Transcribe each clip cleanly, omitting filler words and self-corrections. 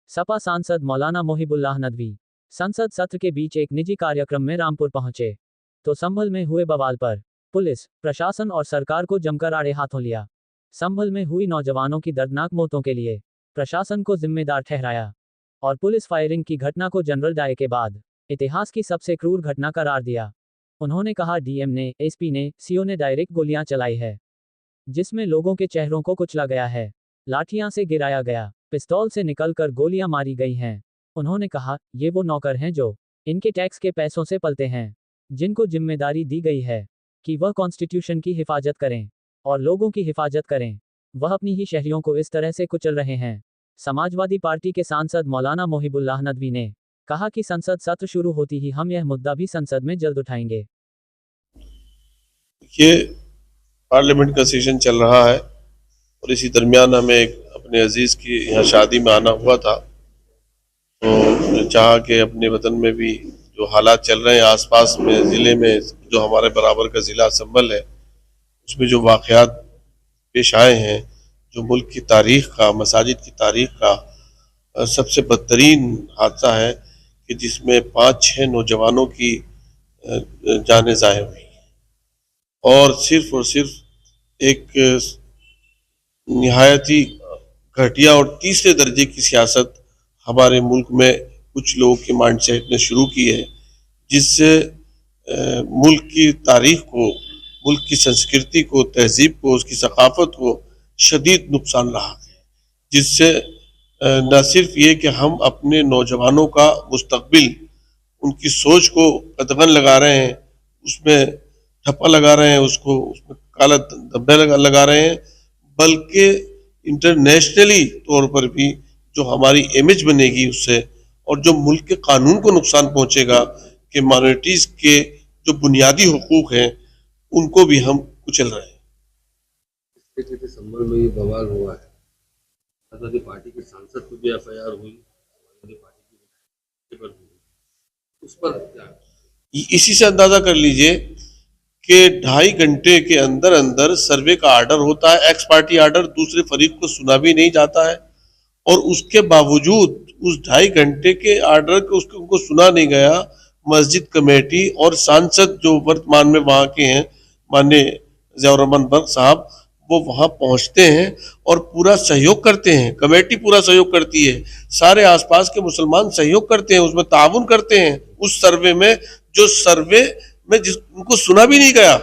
सपा सांसद मौलाना मोहिबुल्लाह नदवी संसद सत्र के बीच एक निजी कार्यक्रम में रामपुर पहुंचे तो संभल में हुए बवाल पर पुलिस, प्रशासन और सरकार को जमकर आड़े हाथों लिया। संभल में हुई नौजवानों की दर्दनाक मौतों के लिए प्रशासन को जिम्मेदार ठहराया और पुलिस फायरिंग की घटना को जनरल डायर के बाद इतिहास की सबसे क्रूर घटना करार दिया। उन्होंने कहा, डीएम ने, एसपी ने, सीओ ने डायरेक्ट गोलियां चलाई है, जिसमें लोगों के चेहरों को कुचला गया है, लाठियां से गिराया गया, पिस्तौल से निकलकर गोलियां मारी गई हैं। उन्होंने कहा, ये वो नौकर हैं जो इनके टैक्स के पैसों से पलते हैं, जिनको जिम्मेदारी दी गई है कि वह कॉन्स्टिट्यूशन की हिफाजत करें और लोगों की हिफाजत करें, वह अपनी ही शहरियों को इस तरह से कुचल रहे हैं। समाजवादी पार्टी के सांसद मौलाना मोहिबुल्लाह नदवी ने कहा कि संसद सत्र शुरू होती ही हम यह मुद्दा भी संसद में जल्द उठाएंगे। ये पार्लियामेंट का सेशन चल रहा है और इसी दरमियान हमें अपने अजीज की यहाँ शादी में आना हुआ था, तो चाहा कि अपने वतन में भी जो हालात चल रहे हैं आसपास में ज़िले में, जो हमारे बराबर का ज़िला संभल है, उसमें जो वाक़यात पेश आए हैं, जो मुल्क की तारीख़ का, मसाजिद की तारीख़ का सबसे बदतरीन हादसा है कि जिसमें 5-6 नौजवानों की जानें ज़ाहिर हुई और सिर्फ एक निहायती घटिया और तीसरे दर्जे की सियासत हमारे मुल्क में कुछ लोगों के माइंडसेट ने शुरू की है, जिससे मुल्क की तारीख को, मुल्क की संस्कृति को, तहजीब को, उसकी सकाफत को शदीद नुकसान रहा है। जिससे न सिर्फ ये कि हम अपने नौजवानों का मुस्तकबिल, उनकी सोच को कदगन लगा रहे हैं, उसमें ठप्पा लगा रहे हैं, उसमें काला धब्बे लगा रहे हैं, बल्कि इंटरनेशनली तौर पर भी जो हमारी इमेज बनेगी उससे, और जो मुल्क के कानून को नुकसान पहुंचेगा कि माइनॉरिटीज के जो बुनियादी हुकूक हैं उनको भी हम कुचल रहे हैं। संभल में ये बवाल हुआ है, समाजवादी पार्टी के सांसद को भी एफआईआर हुई, समाजवादी पार्टी की उस पर क्या, इसी से अंदाजा कर लीजिए कि 2.5 घंटे के अंदर अंदर सर्वे का आर्डर होता है, एक्स पार्टी आर्डर, दूसरे फरीक को सुना भी नहीं जाता है, और उसके बावजूद उस 2.5 घंटे के आर्डर को उनको सुना नहीं गया। मस्जिद कमेटी और सांसद जो वर्तमान में वहाँ के हैं, माननीय ज़ियाउर रहमान बर्क साहब, वो वहाँ पहुँचते हैं और पूरा सहयोग करते हैं। कमेटी पूरा सहयोग करती है, सारे आसपास के मुसलमान सहयोग करते हैं, उसमें ताउन करते हैं। उस सर्वे में, जो सर्वे में जिनको सुना भी नहीं गया,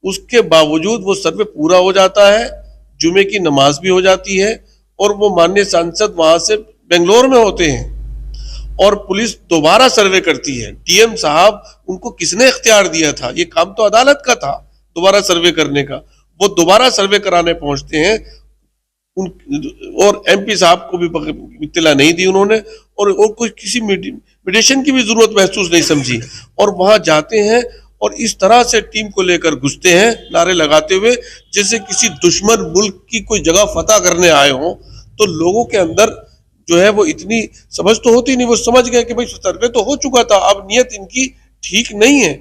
उसके बावजूद वो सर्वे पूरा हो जाता है, जुमे की नमाज भी हो जाती है, और वो माननीय सांसद वहां से बेंगलोर में होते हैं और पुलिस दोबारा सर्वे करती है। डीएम साहब, उनको किसने इख्तियार दिया था? ये काम तो अदालत का था दोबारा सर्वे करने का। वो दोबारा सर्वे कराने पहुंचते हैं और एमपी साहब को भी इत्तला नहीं दी उन्होंने, और कोई किसी मीडिएशन की भी जरूरत महसूस नहीं समझी, और वहां जाते हैं और इस तरह से टीम को लेकर घुसते हैं, नारे लगाते हुए, जैसे किसी दुश्मन मुल्क की कोई जगह फतह करने आए हों। तो लोगों के अंदर जो है वो इतनी समझ तो होती नहीं, वो समझ गए कि भाई सर्वे तो हो चुका था, अब नियत इनकी ठीक नहीं है।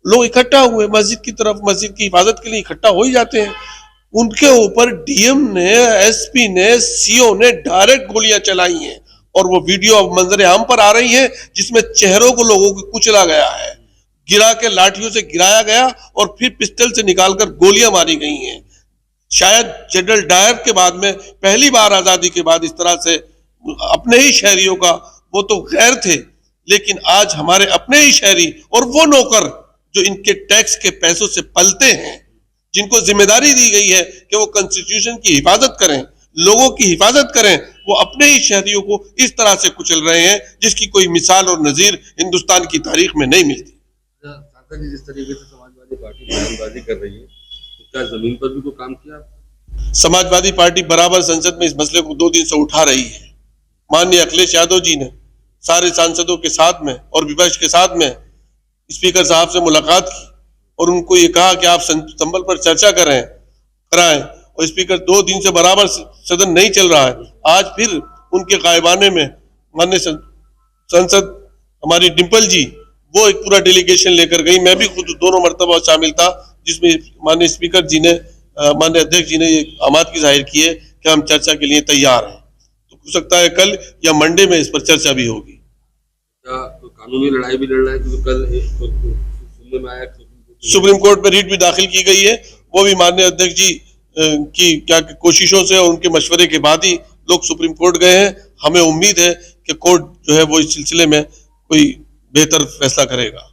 लोग इकट्ठा हुए मस्जिद की तरफ, मस्जिद की हिफाजत के लिए इकट्ठा हो ही जाते हैं। उनके ऊपर डीएम ने, एसपी ने, सीओ ने डायरेक्ट गोलियां चलाई हैं, और वो वीडियो अब मंजर आम पर आ रही है, जिसमें चेहरों को लोगों को कुचला गया है, गिरा के लाठियों से गिराया गया और फिर पिस्टल से निकालकर गोलियां मारी गई हैं। शायद जनरल डायर के बाद में पहली बार आजादी के बाद इस तरह से अपने ही शहरियों का, वो तो गैर थे, लेकिन आज हमारे अपने ही शहरी और वो नौकर जो इनके टैक्स के पैसों से पलते हैं, जिनको जिम्मेदारी दी गई है कि वो कॉन्स्टिट्यूशन की हिफाजत करें, लोगों की हिफाजत करें, वो अपने ही शहरियों को इस तरह से कुचल रहे हैं जिसकी कोई मिसाल और नजीर हिंदुस्तान की तारीख में नहीं मिलती। जिस तरीके से समाजवादी पार्टी बयानबाजी कर रही है, क्या जमीन पर भी कोई काम किया? समाजवादी पार्टी बराबर संसद में इस मसले को 2 दिन से उठा रही है। माननीय अखिलेश यादव जी ने सारे सांसदों के साथ में और विपक्ष के साथ में स्पीकर साहब से मुलाकात की और उनको ये कहा कि आप संभल पर चर्चा कराएं, और स्पीकर 2 दिन से बराबर सदन नहीं चल रहा है। आज फिर उनके गायबाने में माननीय संसद हमारी डिम्पल जी, वो एक पूरा डेलीगेशन लेकर गई। मैं भी खुद दोनों मरतबा शामिल था, जिसमें माननीय स्पीकर जी ने, माननीय अध्यक्ष जी ने ये आमादगी जाहिर की है कि हम चर्चा के लिए तैयार हैं। तो हो सकता है कल या मंडे में इस पर चर्चा भी होगी। क्या तो कानूनी लड़ाई भी लड़ रहा है, क्योंकि कल सुनने में आया सुप्रीम कोर्ट में रीट भी दाखिल की गई है, वो भी माननीय अध्यक्ष जी की क्या कोशिशों से और उनके मशवरे के बाद ही लोग सुप्रीम कोर्ट गए हैं। हमें उम्मीद है कि कोर्ट जो है वो इस सिलसिले में कोई बेहतर फैसला करेगा।